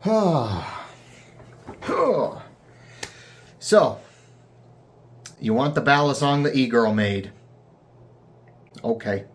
So, you want the Balisong the e-girl made. Okay.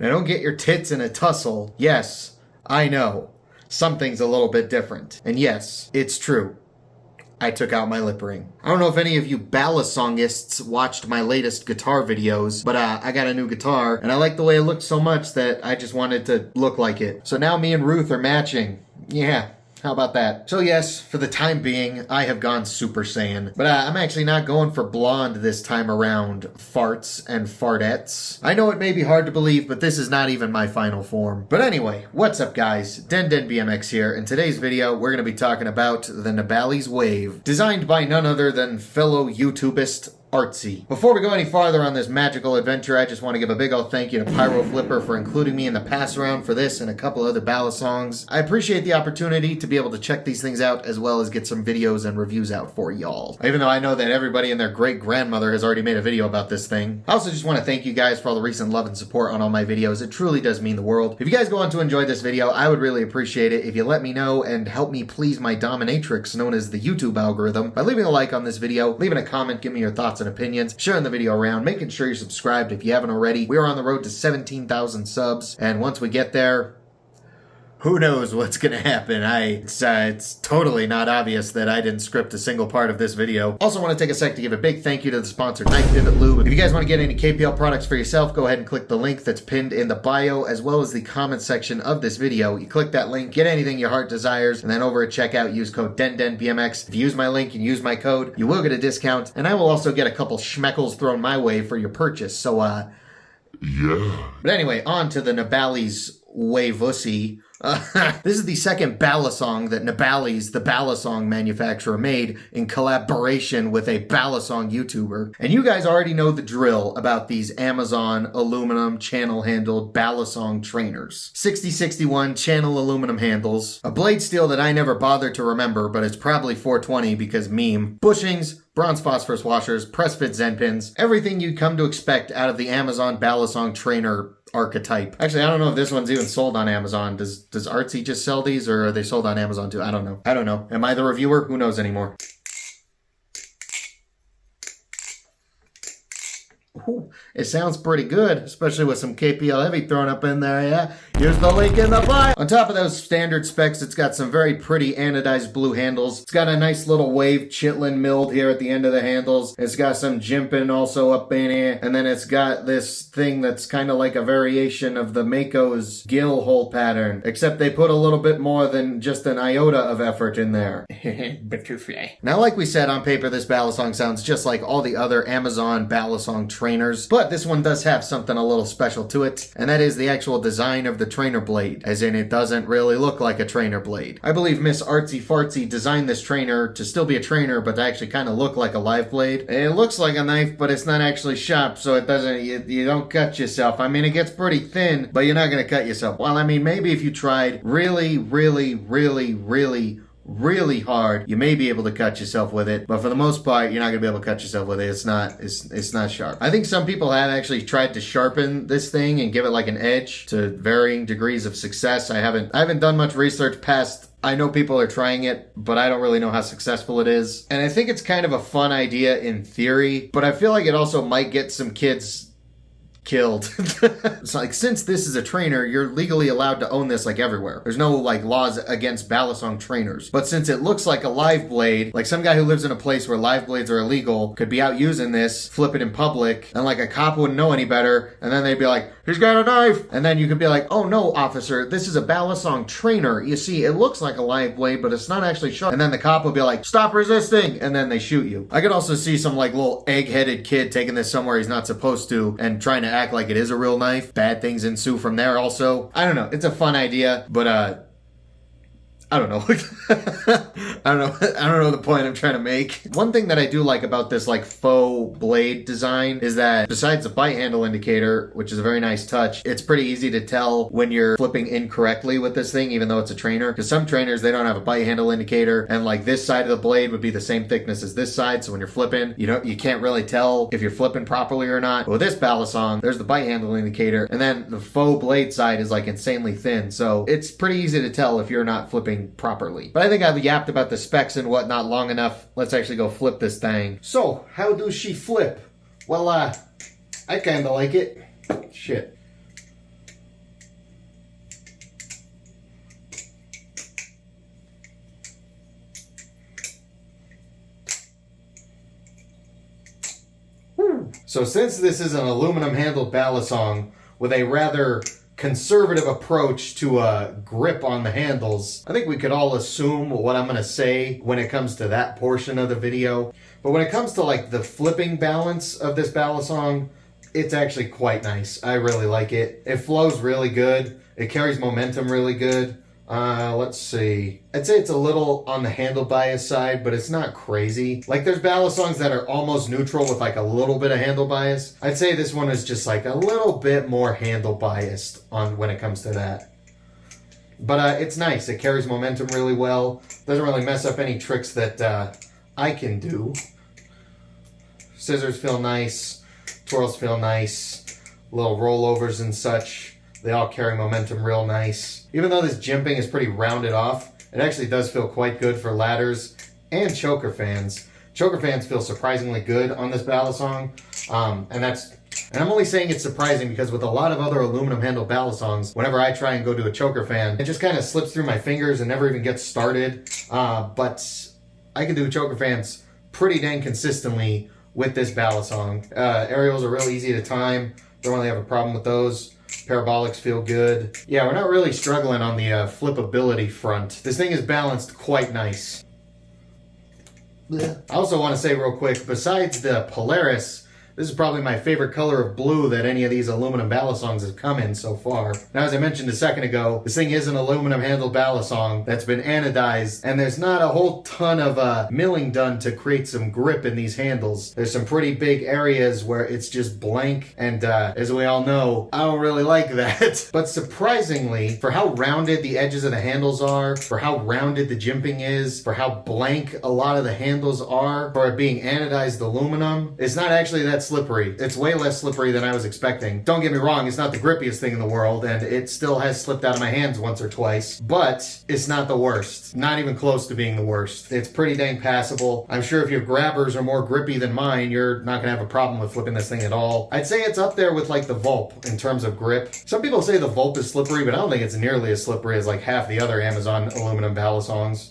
Now don't get your tits in a tussle. Yes, I know. Something's a little bit different. And yes, it's true. I took out my lip ring. I don't know if any of you Balisongists watched my latest guitar videos, but I got a new guitar, and I like the way it looks so much that I just wanted to look like it. So now me and Ruth are matching. Yeah. How about that? So yes, for the time being, I have gone Super Saiyan. But I'm actually not going for blonde this time around, farts and fartettes. I know it may be hard to believe, but this is not even my final form. But anyway, what's up guys? DenDenBMX here. In today's video, we're going to be talking about the Nabalis Wave, designed by none other than fellow YouTubist ARTSEA. Before we go any farther on this magical adventure, I just want to give a big old thank you to Pyro Flipper for including me in the pass around for this and a couple other Balisongs. I appreciate the opportunity to be able to check these things out as well as get some videos and reviews out for y'all. Even though I know that everybody and their great grandmother has already made a video about this thing. I also just want to thank you guys for all the recent love and support on all my videos. It truly does mean the world. If you guys go on to enjoy this video, I would really appreciate it if you let me know and help me please my dominatrix known as the YouTube algorithm by leaving a like on this video, leaving a comment, give me your thoughts and opinions, sharing the video around, making sure you're subscribed if you haven't already. We are on the road to 17,000 subs, and once we get there, who knows what's gonna happen. It's totally not obvious that I didn't script a single part of this video. Also want to take a sec to give a big thank you to the sponsor, Knife Pivot Lube. If you guys want to get any KPL products for yourself, go ahead and click the link that's pinned in the bio as well as the comment section of this video. You click that link, get anything your heart desires, and then over at checkout, use code DenDenBMX. If you use my link and use my code, you will get a discount, and I will also get a couple schmeckles thrown my way for your purchase. So, yeah. But anyway, on to the Nabalis Wave-ussy. This is the second Balisong that Nabalis, the Balisong manufacturer, made in collaboration with a Balisong YouTuber. And you guys already know the drill about these Amazon aluminum channel-handled Balisong trainers. 6061 channel aluminum handles, a blade steel that I never bothered to remember, but it's probably 420 because meme, bushings, bronze phosphorus washers, press fit Zen pins, everything you'd come to expect out of the Amazon Balisong trainer archetype. Actually, I don't know if this one's even sold on Amazon. Does ARTSEA just sell these, or are they sold on Amazon too? I don't know. Am I the reviewer? Who knows anymore? Ooh, it sounds pretty good, especially with some KPL Heavy thrown up in there, yeah? Here's the link in the bio! On top of those standard specs, it's got some very pretty anodized blue handles. It's got a nice little wave chitlin milled here at the end of the handles. It's got some jimping also up in here. And then it's got this thing that's kind of like a variation of the Mako's gill hole pattern, except they put a little bit more than just an iota of effort in there. Butterfly. Now, like we said, on paper, this Balisong sounds just like all the other Amazon Balisong trainers, but this one does have something a little special to it, and that is the actual design of the trainer blade, as in it doesn't really look like a trainer blade. I believe Miss Artsy Fartsy designed this trainer to still be a trainer, but to actually kind of look like a live blade. It looks like a knife, but it's not actually sharp, so it doesn't, you don't cut yourself. I mean, it gets pretty thin, but you're not gonna cut yourself. Well, I mean, maybe if you tried really hard, you may be able to cut yourself with it, but for the most part, you're not gonna be able to cut yourself with it. It's not sharp. I think some people have actually tried to sharpen this thing and give it like an edge to varying degrees of success. I haven't done much research past. I know people are trying it, but I don't really know how successful it is. And I think it's kind of a fun idea in theory, but I feel like it also might get some kids killed. It's like, since this is a trainer, you're legally allowed to own this like everywhere. There's no like laws against Balisong trainers. But since it looks like a live blade, like some guy who lives in a place where live blades are illegal could be out using this, flip it in public, and like a cop wouldn't know any better, and then they'd be like, he's got a knife. And then you could be like, oh no, officer, this is a Balisong trainer. You see, it looks like a live blade, but it's not actually sharp. And then the cop will be like, stop resisting. And then they shoot you. I could also see some like little egg-headed kid taking this somewhere he's not supposed to and trying to act like it is a real knife. Bad things ensue from there also. I don't know. It's a fun idea, but I don't know. I don't know the point I'm trying to make. One thing that I do like about this like faux blade design is that besides the bite handle indicator, which is a very nice touch, it's pretty easy to tell when you're flipping incorrectly with this thing, even though it's a trainer. Because some trainers, they don't have a bite handle indicator, and like this side of the blade would be the same thickness as this side. So when you're flipping, you can't really tell if you're flipping properly or not. But with this Balisong, there's the bite handle indicator, and then the faux blade side is like insanely thin. So it's pretty easy to tell if you're not flipping properly. But I think I've yapped about the specs and whatnot long enough. Let's actually go flip this thing. So, how does she flip? Well, I kinda like it. Shit. So since this is an aluminum handled Balisong with a rather conservative approach to a grip on the handles, I think we could all assume what I'm going to say when it comes to that portion of the video. But when it comes to like the flipping balance of this Balisong, it's actually quite nice. I really like it. It flows really good. It carries momentum really good. Let's see. I'd say it's a little on the handle bias side, but it's not crazy. Like there's Balisongs that are almost neutral with like a little bit of handle bias. I'd say this one is just like a little bit more handle biased on when it comes to that. But it's nice. It carries momentum really well. Doesn't really mess up any tricks that I can do. Scissors feel nice. Twirls feel nice. Little rollovers and such. They all carry momentum real nice. Even though this jimping is pretty rounded off, it actually does feel quite good for ladders and choker fans. Choker fans feel surprisingly good on this Balisong. And I'm only saying it's surprising because with a lot of other aluminum handle Balisongs, whenever I try and go to a choker fan, it just kind of slips through my fingers and never even gets started. But I can do choker fans pretty dang consistently with this Balisong. Aerials are real easy to time. Don't really have a problem with those. Parabolics feel good. Yeah, we're not really struggling on the flippability front. This thing is balanced quite nice. I also want to say real quick, besides the Polaris, this is probably my favorite color of blue that any of these aluminum Balisongs have come in so far. Now, as I mentioned a second ago, this thing is an aluminum handled Balisong that's been anodized, and there's not a whole ton of milling done to create some grip in these handles. There's some pretty big areas where it's just blank, and as we all know, I don't really like that. But surprisingly, for how rounded the edges of the handles are, for how rounded the jimping is, for how blank a lot of the handles are, for it being anodized aluminum, it's not actually that slippery. It's way less slippery than I was expecting. Don't get me wrong, it's not the grippiest thing in the world, and it still has slipped out of my hands once or twice, but it's not the worst. Not even close to being the worst. It's pretty dang passable. I'm sure if your grabbers are more grippy than mine, you're not gonna have a problem with flipping this thing at all. I'd say it's up there with like the Vulp in terms of grip. Some people say the Vulp is slippery, but I don't think it's nearly as slippery as like half the other Amazon aluminum Balisongs.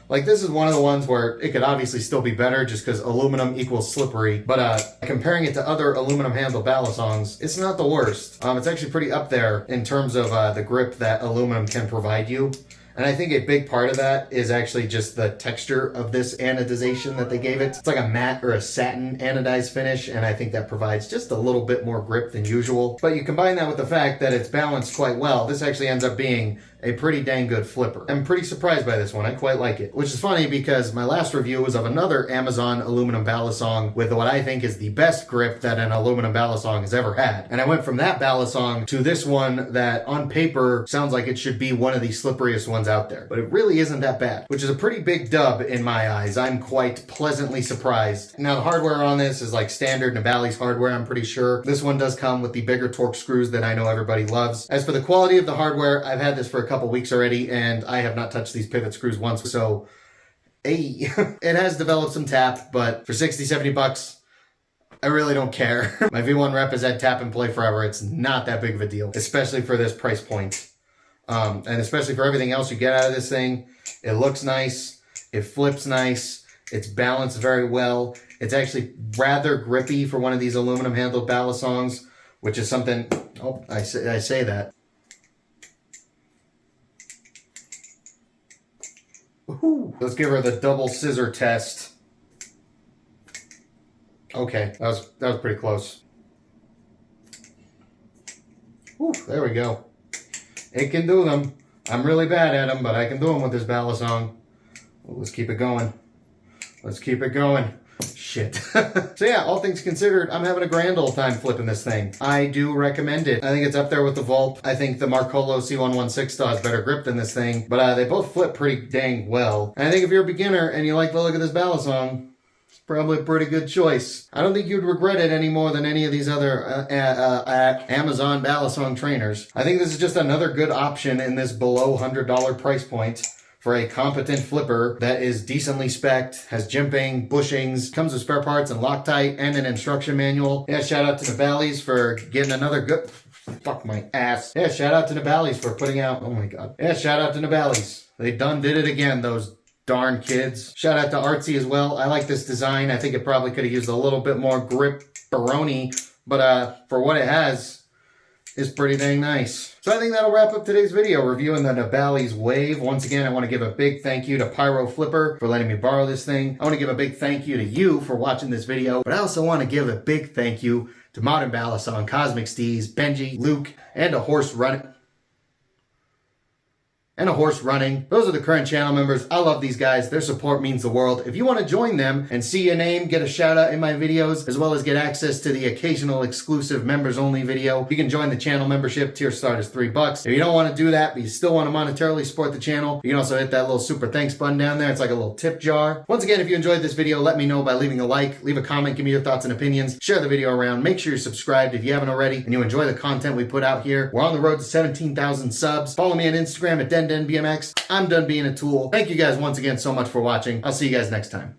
Like this is one of the ones where it could obviously still be better just because aluminum equals slippery. But comparing it to other aluminum handle Balisongs, it's not the worst. It's actually pretty up there in terms of the grip that aluminum can provide you. And I think a big part of that is actually just the texture of this anodization that they gave it. It's like a matte or a satin anodized finish, and I think that provides just a little bit more grip than usual. But you combine that with the fact that it's balanced quite well, this actually ends up being a pretty dang good flipper. I'm pretty surprised by this one. I quite like it. Which is funny because my last review was of another Amazon aluminum Balisong with what I think is the best grip that an aluminum Balisong has ever had. And I went from that Balisong to this one that on paper sounds like it should be one of the slipperiest ones out there. But it really isn't that bad, which is a pretty big dub in my eyes. I'm quite pleasantly surprised. Now the hardware on this is like standard Nabalis hardware, I'm pretty sure. This one does come with the bigger torque screws that I know everybody loves. As for the quality of the hardware, I've had this for a couple weeks already, and I have not touched these pivot screws once, so hey, it has developed some tap, but for 60, 70 bucks, I really don't care. My V1 rep has had tap and play forever. It's not that big of a deal, especially for this price point. And especially for everything else you get out of this thing. It looks nice, it flips nice, it's balanced very well. It's actually rather grippy for one of these aluminum handled Balisongs, which is something, oh, I say that. Woohoo. Let's give her the double scissor test. Okay, that was pretty close. Whew, there we go. It can do them. I'm really bad at them, but I can do them with this Balisong. Well, let's keep it going. Let's keep it going. Shit. So yeah, all things considered, I'm having a grand old time flipping this thing. I do recommend it. I think it's up there with the Volp. I think the Marcolo C116 still has better grip than this thing, but they both flip pretty dang well. And I think if you're a beginner and you like the look of this Balisong, it's probably a pretty good choice. I don't think you'd regret it any more than any of these other Amazon Balisong trainers. I think this is just another good option in this below $100 price point for a competent flipper that is decently spec'd, has jimping, bushings, comes with spare parts and Loctite and an instruction manual. Yeah, shout out to Nabalis for getting another good... Fuck my ass. Yeah, shout out to Nabalis for putting out... Oh my god. Yeah, shout out to Nabalis. They done did it again, those darn kids. Shout out to ARTSEA as well. I like this design. I think it probably could have used a little bit more grip baroni, but for what it has, is pretty dang nice. So I think that'll wrap up today's video reviewing the Nabalis Wave. Once again, I want to give a big thank you to Pyro Flipper for letting me borrow this thing. I want to give a big thank you to you for watching this video, but I also want to give a big thank you to Modern Balisong, Cosmic Steez, Benji, Luke, and a horse running. Those are the current channel members. I love these guys. Their support means the world. If you want to join them and see your name, get a shout out in my videos, as well as get access to the occasional exclusive members only video, you can join the channel membership. Tier start is $3. If you don't want to do that, but you still want to monetarily support the channel, you can also hit that little super thanks button down there. It's like a little tip jar. Once again, if you enjoyed this video, let me know by leaving a like, leave a comment, give me your thoughts and opinions, share the video around, make sure you're subscribed if you haven't already, and you enjoy the content we put out here. We're on the road to 17,000 subs. Follow me on Instagram at DenDenBMX. I'm done being a tool. Thank you guys once again so much for watching. I'll see you guys next time.